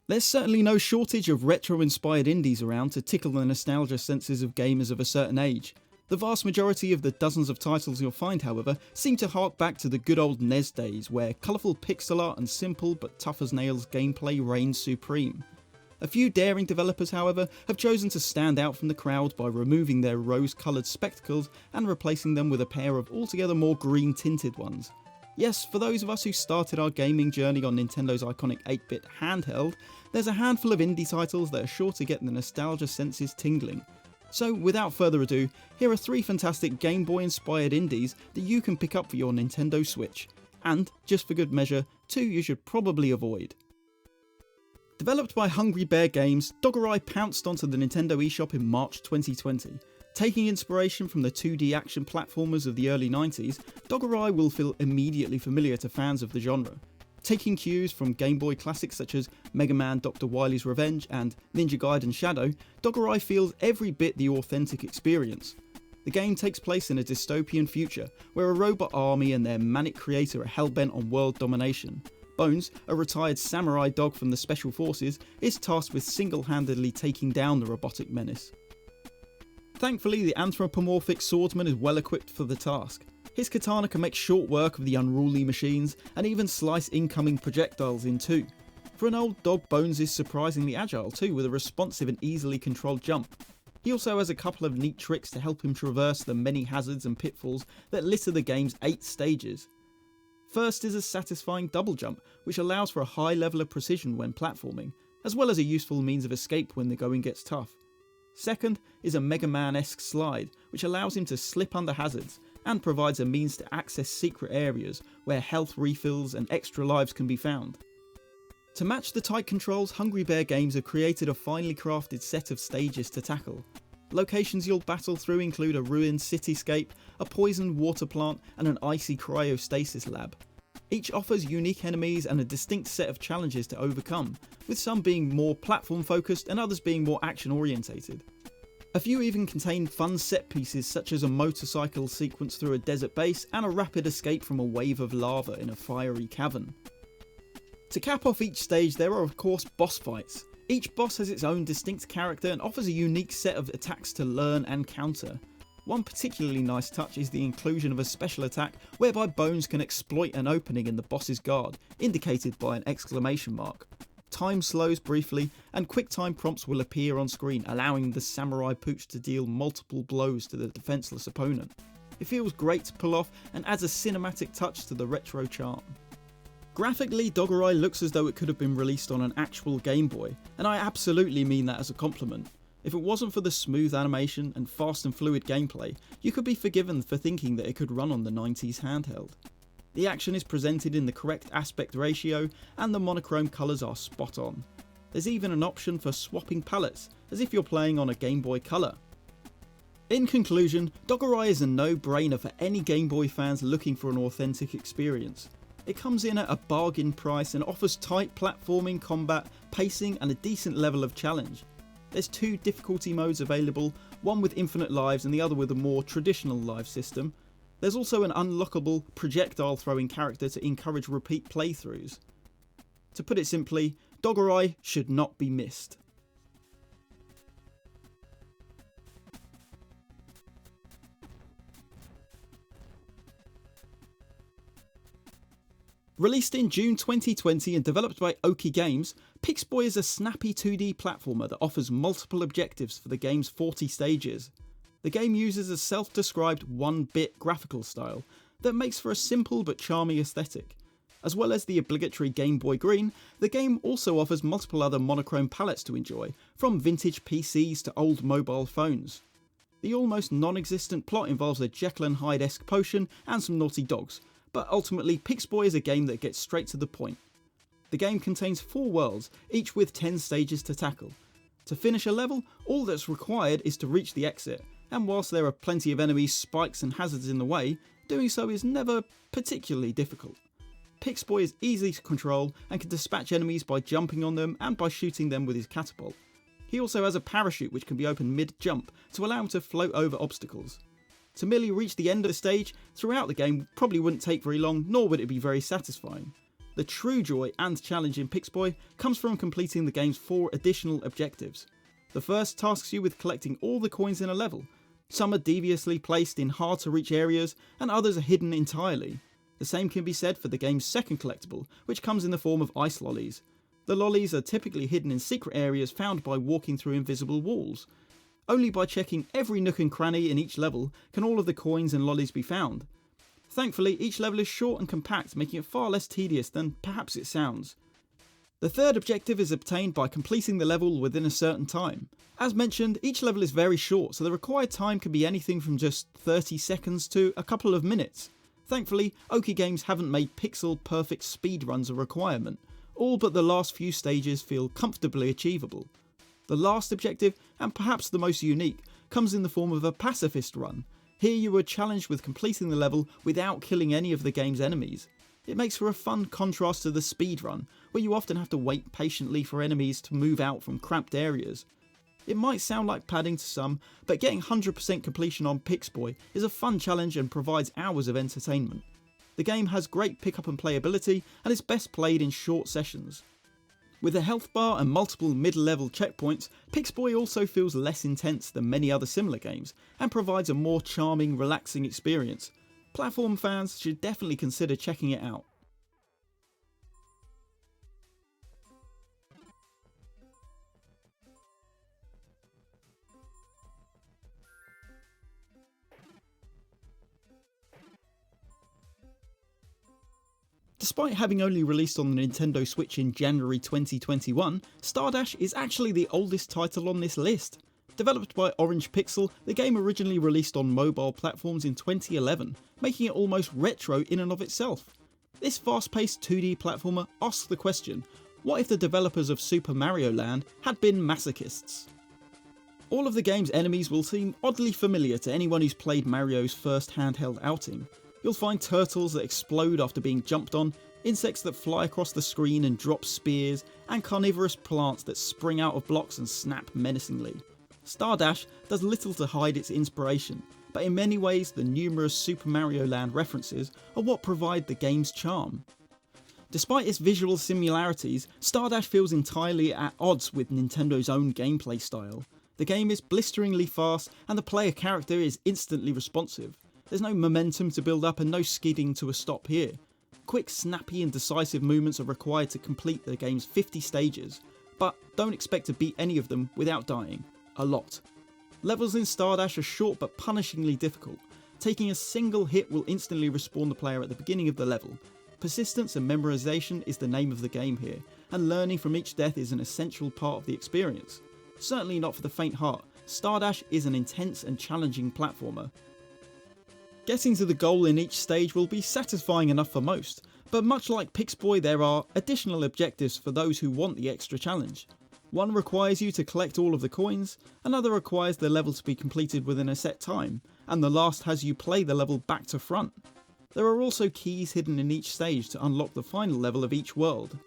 There's certainly no shortage of retro-inspired indies around to tickle the nostalgia senses of gamers of a certain age. The vast majority of the dozens of titles you'll find, however, seem to hark back to the good old NES days, where colourful pixel art and simple but tough as nails gameplay reigned supreme. A few daring developers, however, have chosen to stand out from the crowd by removing their rose-coloured spectacles and replacing them with a pair of altogether more green-tinted ones. Yes, for those of us who started our gaming journey on Nintendo's iconic 8-bit handheld, there's a handful of indie titles that are sure to get the nostalgia senses tingling. So without further ado, here are 3 fantastic Game Boy inspired indies that you can pick up for your Nintendo Switch. And, just for good measure, 2 you should probably avoid. Developed by Hungry Bear Games, Dogurai pounced onto the Nintendo eShop in March 2020. Taking inspiration from the 2D action platformers of the early 90s, Dogurai will feel immediately familiar to fans of the genre. Taking cues from Game Boy classics such as Mega Man Dr. Wily's Revenge and Ninja Gaiden Shadow, Dogurai feels every bit the authentic experience. The game takes place in a dystopian future, where a robot army and their manic creator are hellbent on world domination. Bones, a retired samurai dog from the Special Forces, is tasked with single-handedly taking down the robotic menace. Thankfully, the anthropomorphic swordsman is well equipped for the task. His katana can make short work of the unruly machines, and even slice incoming projectiles in two. For an old dog, Bones is surprisingly agile too, with a responsive and easily controlled jump. He also has a couple of neat tricks to help him traverse the many hazards and pitfalls that litter the game's 8 stages. First is a satisfying double jump, which allows for a high level of precision when platforming, as well as a useful means of escape when the going gets tough. Second is a Mega Man-esque slide, which allows him to slip under hazards, and provides a means to access secret areas where health refills and extra lives can be found. To match the tight controls, Hungry Bear Games have created a finely crafted set of stages to tackle. Locations you'll battle through include a ruined cityscape, a poisoned water plant, and an icy cryostasis lab. Each offers unique enemies and a distinct set of challenges to overcome, with some being more platform focused and others being more action orientated. A few even contain fun set pieces such as a motorcycle sequence through a desert base and a rapid escape from a wave of lava in a fiery cavern. To cap off each stage, there are of course boss fights. Each boss has its own distinct character and offers a unique set of attacks to learn and counter. One particularly nice touch is the inclusion of a special attack whereby Bones can exploit an opening in the boss's guard, indicated by an exclamation mark. Time slows briefly and quick time prompts will appear on screen, allowing the samurai pooch to deal multiple blows to the defenceless opponent. It feels great to pull off and adds a cinematic touch to the retro charm. Graphically, Dogurai looks as though it could have been released on an actual Game Boy, and I absolutely mean that as a compliment. If it wasn't for the smooth animation and fast and fluid gameplay, you could be forgiven for thinking that it could run on the 90s handheld. The action is presented in the correct aspect ratio and the monochrome colours are spot on. There's even an option for swapping palettes, as if you're playing on a Game Boy Color. In conclusion, Dogurai is a no-brainer for any Game Boy fans looking for an authentic experience. It comes in at a bargain price and offers tight platforming, combat, pacing and a decent level of challenge. There's 2 difficulty modes available, one with infinite lives and the other with a more traditional life system. There's also an unlockable projectile throwing character to encourage repeat playthroughs. To put it simply, Dogurai should not be missed. Released in June 2020 and developed by Oki Games, Pixboy is a snappy 2D platformer that offers multiple objectives for the game's 40 stages. The game uses a self-described 1-bit graphical style that makes for a simple but charming aesthetic. As well as the obligatory Game Boy Green, the game also offers multiple other monochrome palettes to enjoy, from vintage PCs to old mobile phones. The almost non-existent plot involves a Jekyll and Hyde-esque potion and some naughty dogs, but ultimately Pixboy is a game that gets straight to the point. The game contains 4 worlds, each with 10 stages to tackle. To finish a level, all that's required is to reach the exit, and whilst there are plenty of enemies, spikes and hazards in the way, doing so is never particularly difficult. Pixboy is easy to control and can dispatch enemies by jumping on them and by shooting them with his catapult. He also has a parachute which can be opened mid-jump to allow him to float over obstacles. To merely reach the end of the stage throughout the game probably wouldn't take very long, nor would it be very satisfying. The true joy and challenge in Pixboy comes from completing the game's 4 additional objectives. The first tasks you with collecting all the coins in a level. Some are deviously placed in hard to reach areas and others are hidden entirely. The same can be said for the game's second collectible, which comes in the form of ice lollies. The lollies are typically hidden in secret areas found by walking through invisible walls. Only by checking every nook and cranny in each level can all of the coins and lollies be found. Thankfully, each level is short and compact, making it far less tedious than perhaps it sounds. The third objective is obtained by completing the level within a certain time. As mentioned, each level is very short, so the required time can be anything from just 30 seconds to a couple of minutes. Thankfully, Oki Games haven't made pixel perfect speedruns a requirement. All but the last few stages feel comfortably achievable. The last objective, and perhaps the most unique, comes in the form of a pacifist run. Here you are challenged with completing the level without killing any of the game's enemies. It makes for a fun contrast to the speedrun, where you often have to wait patiently for enemies to move out from cramped areas. It might sound like padding to some, but getting 100% completion on Pixboy is a fun challenge and provides hours of entertainment. The game has great pick up and playability and is best played in short sessions. With a health bar and multiple mid-level checkpoints, Pixboy also feels less intense than many other similar games and provides a more charming, relaxing experience. Platform fans should definitely consider checking it out. Despite having only released on the Nintendo Switch in January 2021, Stardash is actually the oldest title on this list. Developed by Orange Pixel, the game originally released on mobile platforms in 2011, making it almost retro in and of itself. This fast-paced 2D platformer asks the question, what if the developers of Super Mario Land had been masochists? All of the game's enemies will seem oddly familiar to anyone who's played Mario's first handheld outing. You'll find turtles that explode after being jumped on, insects that fly across the screen and drop spears, and carnivorous plants that spring out of blocks and snap menacingly. Stardash does little to hide its inspiration, but in many ways the numerous Super Mario Land references are what provide the game's charm. Despite its visual similarities, Stardash feels entirely at odds with Nintendo's own gameplay style. The game is blisteringly fast and the player character is instantly responsive. There's no momentum to build up and no skidding to a stop here. Quick, snappy and decisive movements are required to complete the game's 50 stages, but don't expect to beat any of them without dying. A lot. Levels in Stardash are short but punishingly difficult. Taking a single hit will instantly respawn the player at the beginning of the level. Persistence and memorization is the name of the game here, and learning from each death is an essential part of the experience. Certainly not for the faint heart, Stardash is an intense and challenging platformer. Getting to the goal in each stage will be satisfying enough for most, but much like Pixboy there are additional objectives for those who want the extra challenge. One requires you to collect all of the coins, another requires the level to be completed within a set time, and the last has you play the level back to front. There are also keys hidden in each stage to unlock the final level of each world.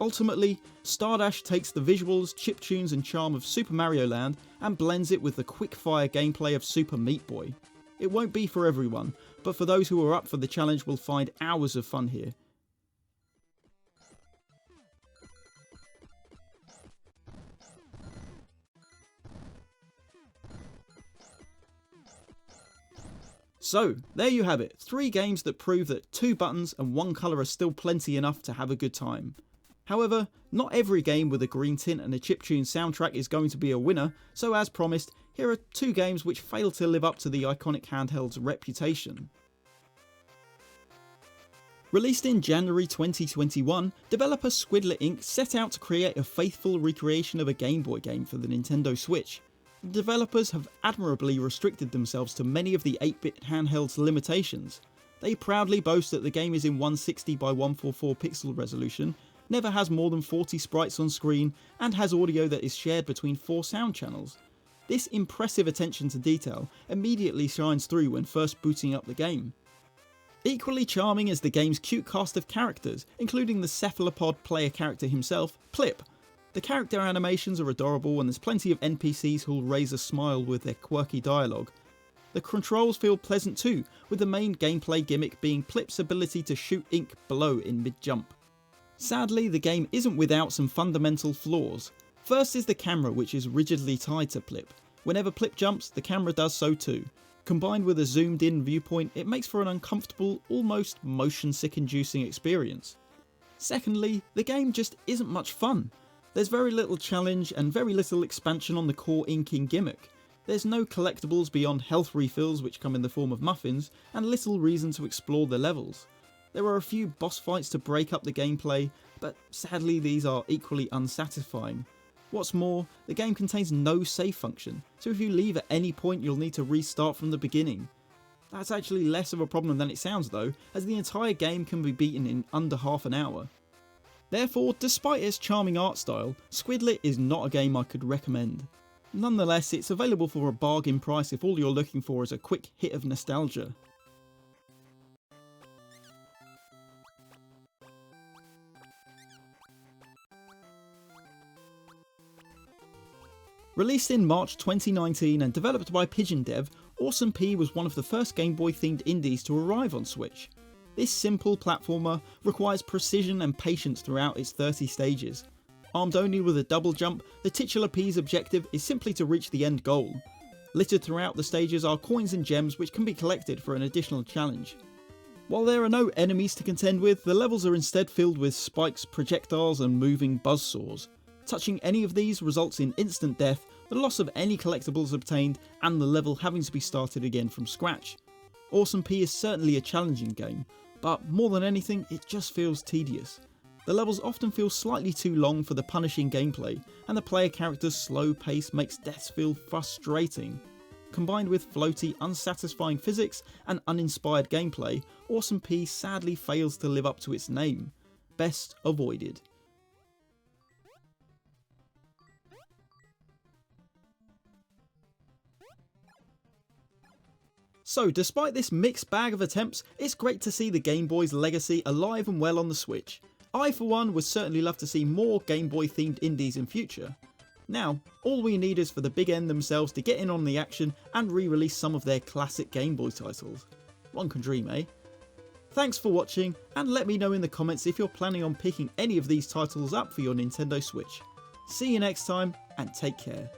Ultimately, Stardash takes the visuals, chiptunes and charm of Super Mario Land and blends it with the quick-fire gameplay of Super Meat Boy. It won't be for everyone, but for those who are up for the challenge will find hours of fun here. So, there you have it, 3 games that prove that 2 buttons and 1 colour are still plenty enough to have a good time. However, not every game with a green tint and a chiptune soundtrack is going to be a winner, so as promised, here are 2 games which fail to live up to the iconic handheld's reputation. Released in January 2021, developer Squidlet Inc. set out to create a faithful recreation of a Game Boy game for the Nintendo Switch. The developers have admirably restricted themselves to many of the 8-bit handheld's limitations. They proudly boast that the game is in 160 by 144 pixel resolution, never has more than 40 sprites on screen, and has audio that is shared between 4 sound channels. This impressive attention to detail immediately shines through when first booting up the game. Equally charming is the game's cute cast of characters, including the cephalopod player character himself, Plip. The character animations are adorable and there's plenty of NPCs who'll raise a smile with their quirky dialogue. The controls feel pleasant too, with the main gameplay gimmick being Plip's ability to shoot ink below in mid-jump. Sadly, the game isn't without some fundamental flaws. First is the camera, which is rigidly tied to Plip. Whenever Plip jumps, the camera does so too. Combined with a zoomed in viewpoint, it makes for an uncomfortable, almost motion sick inducing experience. Secondly, the game just isn't much fun. There's very little challenge and very little expansion on the core inking gimmick. There's no collectibles beyond health refills, which come in the form of muffins, and little reason to explore the levels. There are a few boss fights to break up the gameplay, but sadly these are equally unsatisfying. What's more, the game contains no save function, so if you leave at any point you'll need to restart from the beginning. That's actually less of a problem than it sounds though, as the entire game can be beaten in under half an hour. Therefore, despite its charming art style, Squidlet is not a game I could recommend. Nonetheless, it's available for a bargain price if all you're looking for is a quick hit of nostalgia. Released in March 2019 and developed by Pigeon Dev, Awesome P was one of the first Game Boy themed indies to arrive on Switch. This simple platformer requires precision and patience throughout its 30 stages. Armed only with a double jump, the titular P's objective is simply to reach the end goal. Littered throughout the stages are coins and gems which can be collected for an additional challenge. While there are no enemies to contend with, the levels are instead filled with spikes, projectiles and moving buzzsaws. Touching any of these results in instant death, the loss of any collectibles obtained, and the level having to be started again from scratch. Awesome P is certainly a challenging game, but more than anything, it just feels tedious. The levels often feel slightly too long for the punishing gameplay, and the player character's slow pace makes deaths feel frustrating. Combined with floaty, unsatisfying physics and uninspired gameplay, Awesome P sadly fails to live up to its name. Best avoided. So despite this mixed bag of attempts, it's great to see the Game Boy's legacy alive and well on the Switch. I for one would certainly love to see more Game Boy themed indies in future. Now, all we need is for the Big N themselves to get in on the action and re-release some of their classic Game Boy titles. One can dream, eh? Thanks for watching, and let me know in the comments if you're planning on picking any of these titles up for your Nintendo Switch. See you next time, and take care.